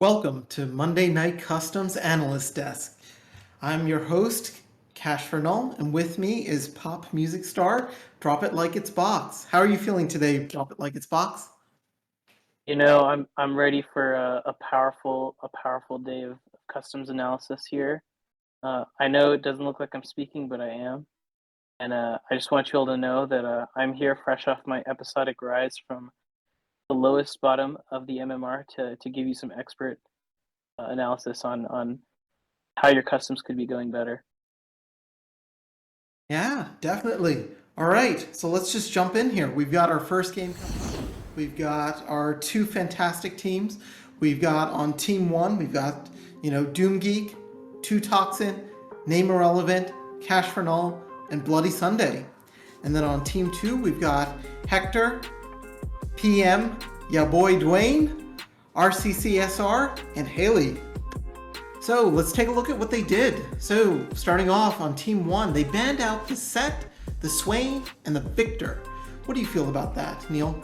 Welcome to Monday Night Customs Analyst Desk. I'm your host, Cash for Null, and with me is pop music star Drop It Like It's Box. How are you feeling today, Drop It Like It's Box? You know, I'm ready for a powerful day of customs analysis here. I know it doesn't look like I'm speaking, but I am, and I just want you all to know that I'm here fresh off my episodic rise from the lowest bottom of the MMR to give you some expert analysis on how your customs could be going better. Yeah, definitely. All right, so let's just jump in here. We've got our first game coming up. We've got our two fantastic teams. We've got on team one, we've got, Doom Geek, Two Toxin, Name Irrelevant, Cash for Null, and Bloody Sunday. And then on team two, we've got Hector, PM, ya boy Dwayne, RCCSR, and Haley. So let's take a look at what they did. So starting off on team one, they banned out the Set, the Swain, and the Victor. What do you feel about that, Neil?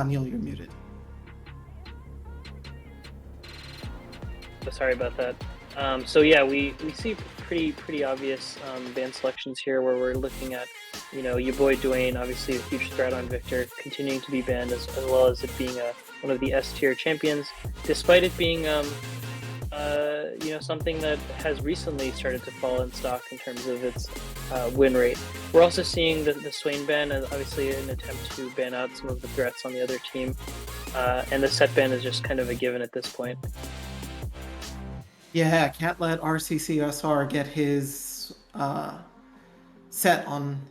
Neil, you're muted. Sorry about that. So yeah, we see pretty obvious ban selections here where we're looking at, your boy Dwayne, obviously a huge threat on Victor, continuing to be banned as well as it being one of the S tier champions, despite it being something that has recently started to fall in stock in terms of its win rate. We're also seeing the Swain ban as obviously an attempt to ban out some of the threats on the other team, and the Set ban is just kind of a given at this point. Yeah, can't let RCCSR get his Set on.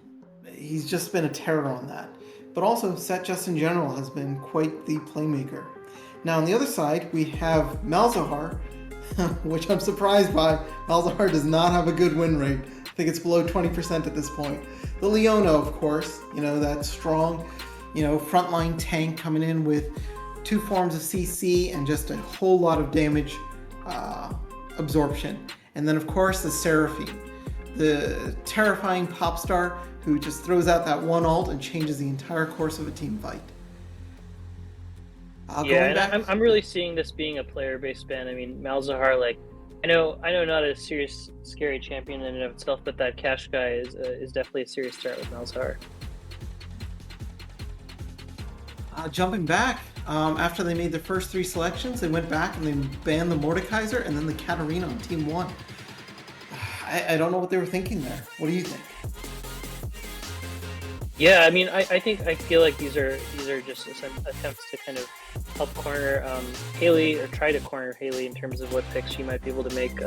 He's just been a terror on that. But also, Set just in general has been quite the playmaker. Now, on the other side, we have Malzahar, which I'm surprised by. Malzahar does not have a good win rate. I think it's below 20% at this point. The Leona, of course, that strong, frontline tank coming in with two forms of CC and just a whole lot of damage absorption. And then, of course, the Seraphine, the terrifying pop star who just throws out that one ult and changes the entire course of a team fight. I'm really seeing this being a player-based ban. I mean, Malzahar, I know, not a serious, scary champion in and of itself, but that Cash guy is definitely a serious threat with Malzahar. Jumping back, after they made the first three selections, they went back and they banned the Mordekaiser and then the Katarina on team one. I don't know what they were thinking there. What do you think? Yeah, I mean, I feel like these are just attempts to kind of help corner Haley, or try to corner Haley in terms of what picks she might be able to make.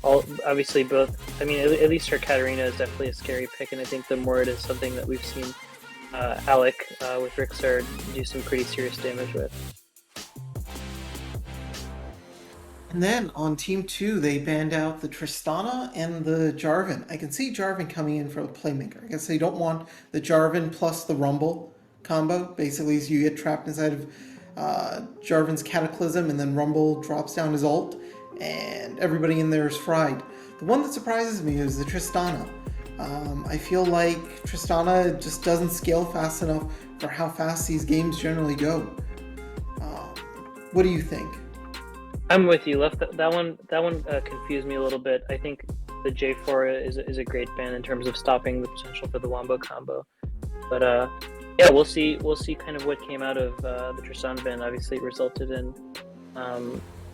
Obviously both. I mean, at least her Katarina is definitely a scary pick, and I think the Mord is something that we've seen Alec with Rixar do some pretty serious damage with. And then on team two, they banned out the Tristana and the Jarvan. I can see Jarvan coming in for a playmaker. I guess they don't want the Jarvan plus the Rumble combo. Basically, so you get trapped inside of Jarvan's Cataclysm, and then Rumble drops down his ult, and everybody in there is fried. The one that surprises me is the Tristana. I feel like Tristana just doesn't scale fast enough for how fast these games generally go. What do you think? I'm with you. That one confused me a little bit. I think the J4 is a great ban in terms of stopping the potential for the Wombo combo. But yeah, we'll see kind of what came out of the Tristana ban. Obviously, it resulted in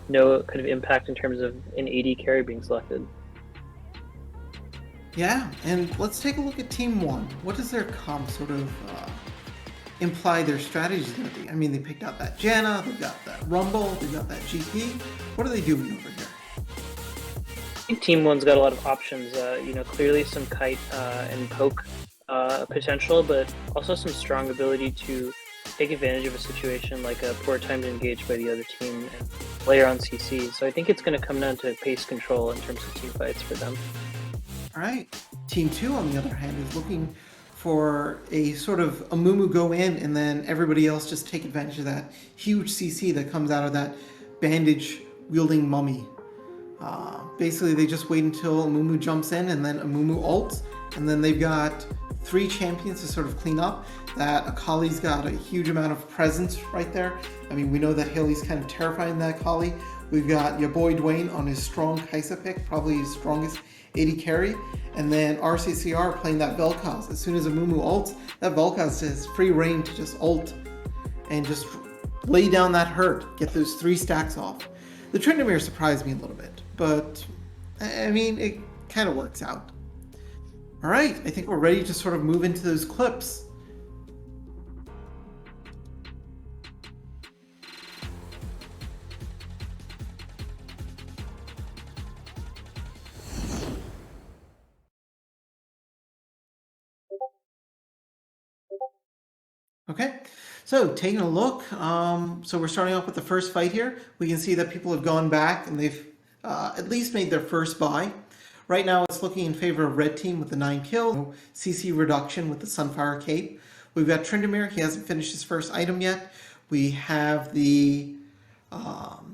no kind of impact in terms of an AD carry being selected. Yeah, and let's take a look at Team 1. What does their comp sort of imply their strategy is going to be? I mean, they picked out that Janna, they've got that Rumble, they've got that GP. What are they doing over here? I think Team 1's got a lot of options. Clearly some Kite and Poke potential, but also some strong ability to take advantage of a situation like a poor time to engage by the other team and layer on CC. So I think it's going to come down to pace control in terms of team fights for them. All right. Team 2, on the other hand, is looking for a sort of a Mumu go in and then everybody else just take advantage of that huge CC that comes out of that bandage wielding mummy. Basically, they just wait until Amumu jumps in and then Amumu ults, and then they've got 3 champions to sort of clean up. That Akali's got a huge amount of presence right there. I mean, we know that Haley's kind of terrifying that Akali. We've got your boy Dwayne on his strong Kaisa pick, probably his strongest AD carry, and then RCCR playing that Vel'Koz. As soon as Amumu ults, that Vel'Koz has free reign to just ult and just lay down that hurt, get those 3 stacks off. The Tryndamere surprised me a little bit, but I mean, it kind of works out. All right, I think we're ready to sort of move into those clips. Okay, so taking a look, so we're starting off with the first fight here. We can see that people have gone back and they've at least made their first buy. Right now it's looking in favor of red team with the 9 kills, CC reduction with the Sunfire Cape. We've got Tryndamere, he hasn't finished his first item yet. We have the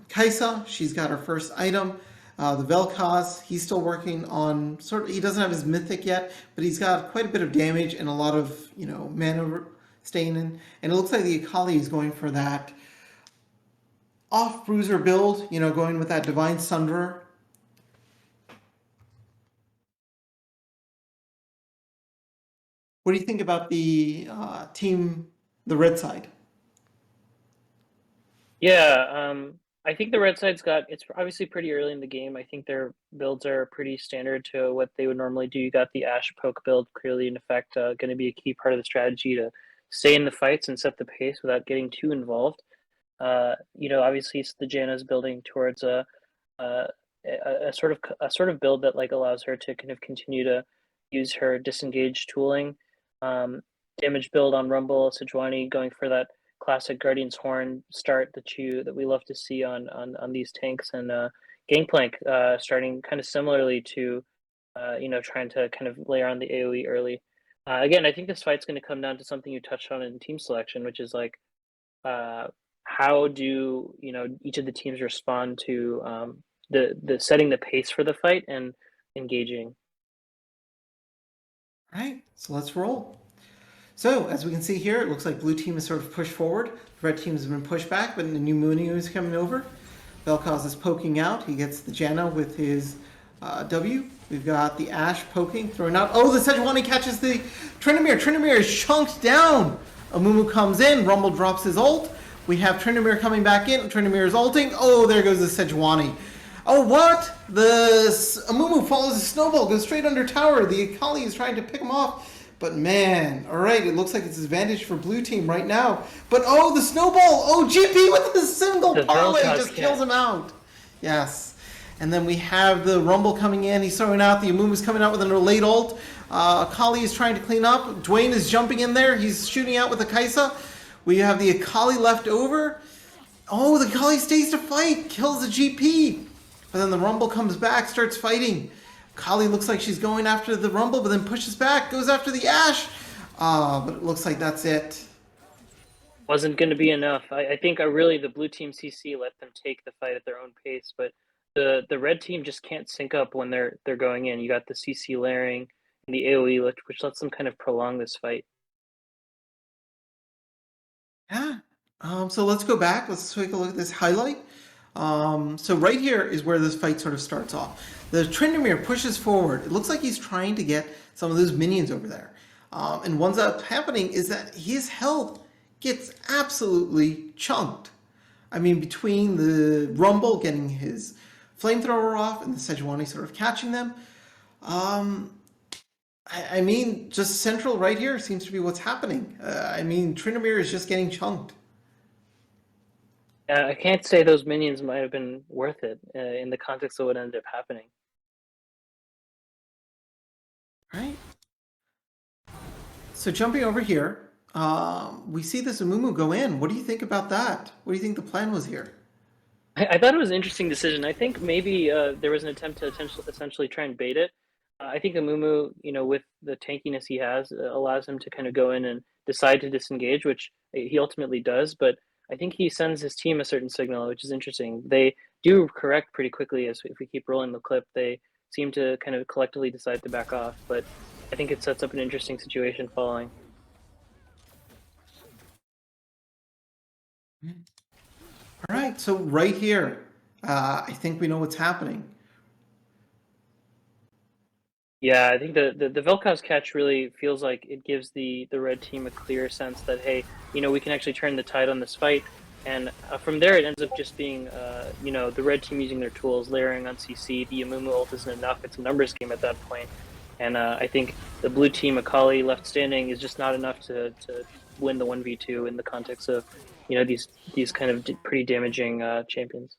Kaisa, she's got her first item. The Vel'Koz, he's still working on he doesn't have his mythic yet, but he's got quite a bit of damage and a lot of, mana staying in. And it looks like the Akali is going for that off bruiser build, going with that Divine Sunderer. What do you think about the the red side? Yeah, I think the red side's it's obviously pretty early in the game. I think their builds are pretty standard to what they would normally do. You got the Ashe poke build clearly in effect, going to be a key part of the strategy to stay in the fights and set the pace without getting too involved. Obviously the Janna's building towards a, a sort of build that like allows her to kind of continue to use her disengage tooling. Damage build on Rumble, Sejuani going for that classic Guardian's Horn start that we love to see on these tanks, and Gangplank starting kind of similarly to trying to kind of layer on the AoE early. Again, I think this fight's going to come down to something you touched on in team selection, which is like how do each of the teams respond to the setting the pace for the fight and engaging. All right, so let's roll. So, as we can see here, it looks like blue team is sort of pushed forward. The red team has been pushed back, but the new Mooney is coming over. Vel'Koz is poking out. He gets the Janna with his W. We've got the Ashe poking, throwing out. Oh, the Sejuani catches the Tryndamere. Tryndamere is chunked down. Amumu comes in. Rumble drops his ult. We have Tryndamere coming back in. Tryndamere is ulting. Oh, there goes the Sejuani. Oh, what? The Amumu follows the snowball, goes straight under tower. The Akali is trying to pick him off. But man, all right, it looks like it's advantage for blue team right now. But oh, the snowball! Oh, GP with the single parlay just kills him out. Yes. And then we have the Rumble coming in. He's throwing out. The Amumu's coming out with a late ult. Akali is trying to clean up. Dwayne is jumping in there. He's shooting out with the Kaisa. We have the Akali left over. Oh, the Akali stays to fight. Kills the GP. But then the Rumble comes back, starts fighting. Kali looks like she's going after the Rumble, but then pushes back, goes after the Ashe. But it looks like that's it. Wasn't going to be enough. I think really the blue team CC let them take the fight at their own pace, but the red team just can't sync up when they're going in. You got the CC layering and the AoE, which lets them kind of prolong this fight. Yeah. So let's go back. Let's take a look at this highlight. So right here is where this fight sort of starts off. The Tryndamere pushes forward. It looks like he's trying to get some of those minions over there. And what's up happening is that his health gets absolutely chunked. I mean, between the Rumble getting his flamethrower off and the Sejuani sort of catching them, I mean, just central right here seems to be what's happening. I mean, Tryndamere is just getting chunked. I can't say those minions might have been worth it in the context of what ended up happening. Right. So jumping over here, we see this Amumu go in. What do you think about that? What do you think the plan was here? I thought it was an interesting decision. I think maybe there was an attempt to essentially try and bait it. I think Amumu, with the tankiness he has, allows him to kind of go in and decide to disengage, which he ultimately does. But I think he sends his team a certain signal, which is interesting. They do correct pretty quickly as if we keep rolling the clip. They seem to kind of collectively decide to back off, but I think it sets up an interesting situation following. All right, so right here, I think we know what's happening. Yeah, I think the Vel'Koz catch really feels like it gives the red team a clear sense that, hey, we can actually turn the tide on this fight, and from there it ends up just being the red team using their tools, layering on CC. The Amumu ult isn't enough; it's a numbers game at that point, and I think the blue team Akali left standing is just not enough to win the 1v2 in the context of these kind of pretty damaging champions.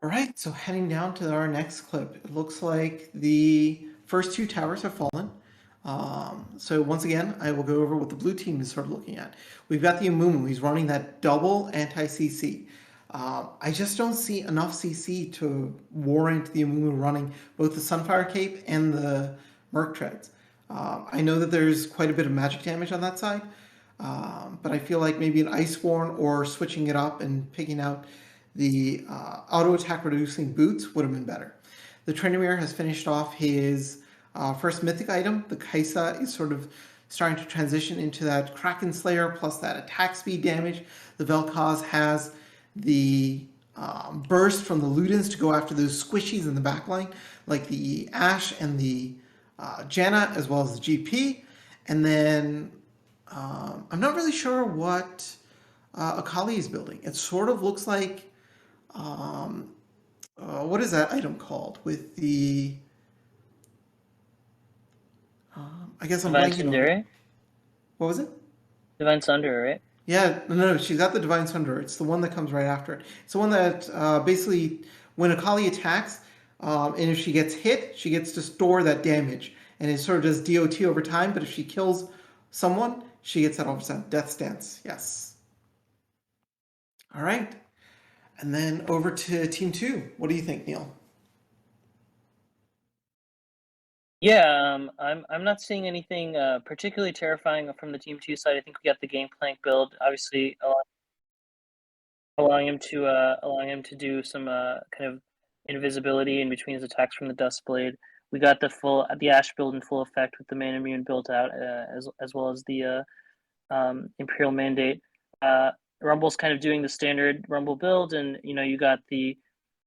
All right, so heading down to our next clip, it looks like the first two towers have fallen. So once again, I will go over what the blue team is sort of looking at. We've got the Amumu. He's running that double anti-CC. I just don't see enough CC to warrant the Amumu running both the Sunfire Cape and the Merc Treads. I know that there's quite a bit of magic damage on that side, but I feel like maybe an Iceborne or switching it up and picking out the auto attack reducing boots would have been better. The Tryndamere has finished off his first mythic item. The Kaisa is sort of starting to transition into that Kraken Slayer plus that attack speed damage. The Vel'Koz has the burst from the Ludens to go after those squishies in the backline, like the Ashe and the Janna, as well as the GP. And then I'm not really sure what Akali is building. It sort of looks like what is that item called with the I guess I'm Divine blanking on it. Tsundere? What was it? Divine Tsundere, right? Yeah, no, she's got the Divine Sunder. It's the one that comes right after it. It's the one that basically, when Akali attacks, and if she gets hit, she gets to store that damage. And it sort of does DOT over time, but if she kills someone, she gets that 100% death stance. Yes. All right. And then over to Team 2. What do you think, Neil? Yeah, I'm not seeing anything particularly terrifying from the Team 2 side. I think we got the Gangplank build, obviously allowing him to do some kind of invisibility in between his attacks from the Dustblade. We got the Ashe build in full effect with the Man Immune built out, as well as the Imperial Mandate. Rumble's kind of doing the standard Rumble build, and you got the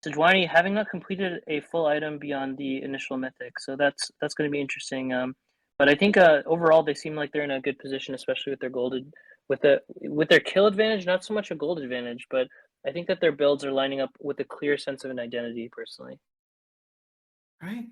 Sejuani having not completed a full item beyond the initial mythic, so that's going to be interesting. But I think overall they seem like they're in a good position, especially with their golded, with their kill advantage. Not so much a gold advantage, but I think that their builds are lining up with a clear sense of an identity. Personally, All right.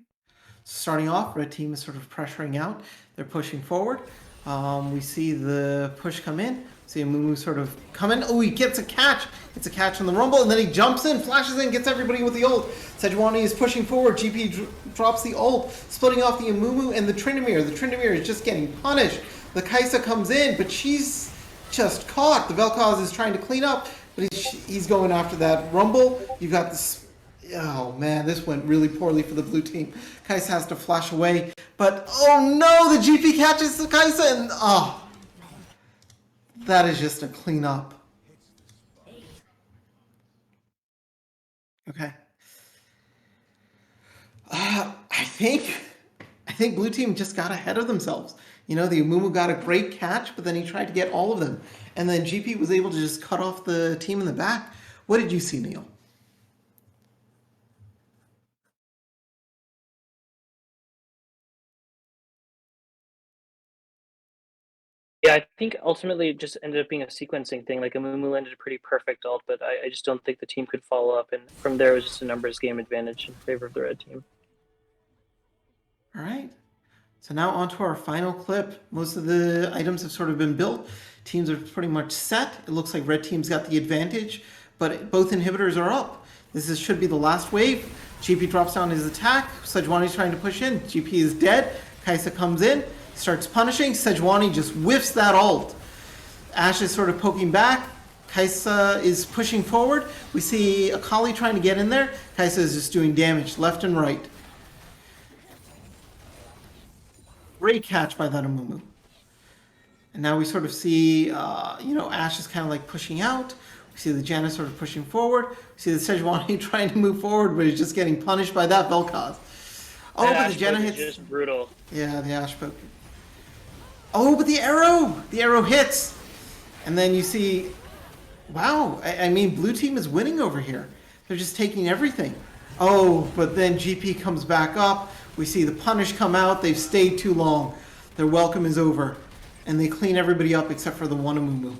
Starting off, red team is sort of pressuring out. They're pushing forward. We see the push come in. See Amumu sort of come in. Oh, he gets a catch. It's a catch on the Rumble, and then he jumps in, flashes in, gets everybody with the ult. Sejuani is pushing forward. GP drops the ult, splitting off the Amumu and the Tryndamere. The Tryndamere is just getting punished. The Kaisa comes in, but she's just caught. The Vel'Koz is trying to clean up, but he's going after that Rumble. You've got this. Oh man, this went really poorly for the blue team. Kaisa has to flash away, but oh no, the GP catches the Kaisa, and that is just a cleanup. Okay. I think blue team just got ahead of themselves. The Amumu got a great catch, but then he tried to get all of them, and then GP was able to just cut off the team in the back. What did you see, Neil? yeah, I think ultimately it just ended up being a sequencing thing. Like Amumu landed a pretty perfect ult, but I just don't think the team could follow up, and from there it was just a numbers game advantage in favor of the red team. All right. So now on to our final clip. Most of the items have sort of been built. Teams are pretty much set. It looks like red team's got the advantage, but both inhibitors are up. Should be the last wave. GP drops down his attack. Sejuani's trying to push in. GP is dead. Kaisa comes in. starts punishing. Sejuani just whiffs that ult. Ashe is sort of poking back. Kai'Sa is pushing forward. We see Akali trying to get in there. Kai'Sa is just doing damage left and right. Great catch by that Amumu. And now we sort of see, Ashe is kind of like pushing out. We see the Janna sort of pushing forward. We see the Sejuani trying to move forward, but he's just getting punished by that Vel'Koz. Oh, That but the Janna hits. just brutal. Yeah, the Ashe poke. Oh, but the arrow! The arrow hits! And then you see, wow, I mean, blue team is winning over here. They're just taking everything. Oh, but then GP comes back up. We see the punish come out. They've stayed too long. Their welcome is over. And they clean everybody up except for the one Amumu.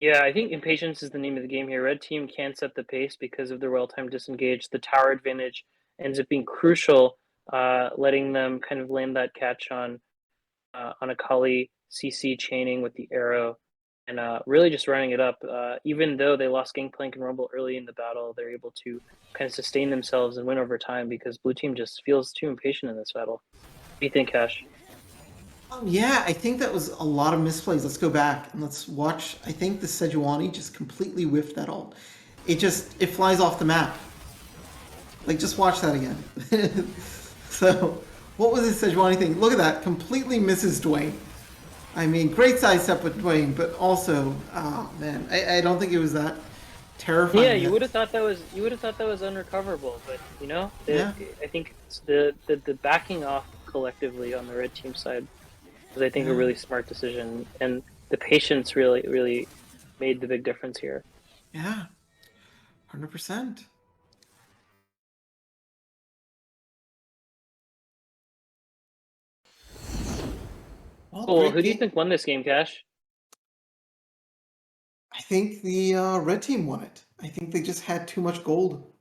Yeah, I think impatience is the name of the game here. Red team can set the pace because of their well-timed disengage. The tower advantage ends up being crucial, letting them kind of land that catch on Akali, CC chaining with the arrow, and really just running it up. Even though they lost Gangplank and Rumble early in the battle, they're able to kind of sustain themselves and win over time because blue team just feels too impatient in this battle. What do you think, Cash? Yeah, I think that was a lot of misplays. Let's go back and let's watch. I think the Sejuani just completely whiffed that ult. It flies off the map. Like, just watch that again. So, what was this Sejuani thing? Look at that. Completely misses Dwayne. I mean, great sidestep with Dwayne, but also, oh man, I don't think it was that terrifying. Yeah, you would have thought that was unrecoverable, but Yeah. I think it's the backing off collectively on the red team side was, I think, a really smart decision, and the patience really made the big difference here. Yeah, 100%. Well, Cool. great Who do you game. think won this game, Cash? I think the red team won it. I think they just had too much gold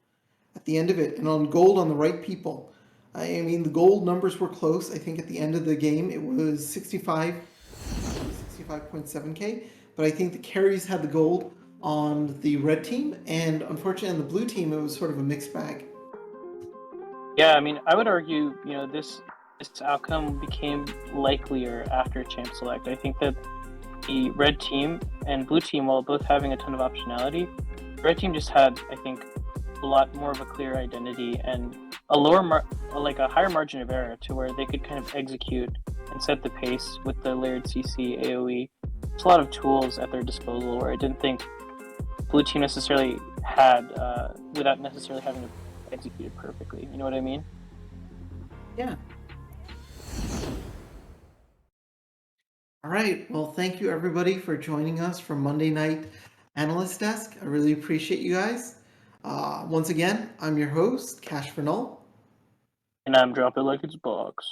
at the end of it, and on gold on the right people. I mean, the gold numbers were close. I think at the end of the game it was 65.7k, but I think the carries had the gold on the red team, and unfortunately on the blue team it was sort of a mixed bag. Yeah, I mean, I would argue, this outcome became likelier after Champ Select. I think that the red team and blue team, while both having a ton of optionality, the red team just had, I think, a lot more of a clear identity and a a higher margin of error to where they could kind of execute and set the pace with the layered CC, AoE. It's a lot of tools at their disposal where I didn't think blue team necessarily had without necessarily having to execute it perfectly. You know what I mean? Yeah. All right. Well, thank you everybody for joining us for Monday Night Analyst Desk. I really appreciate you guys. Once again, I'm your host, Cash for Null. And I'm dropping like it's box.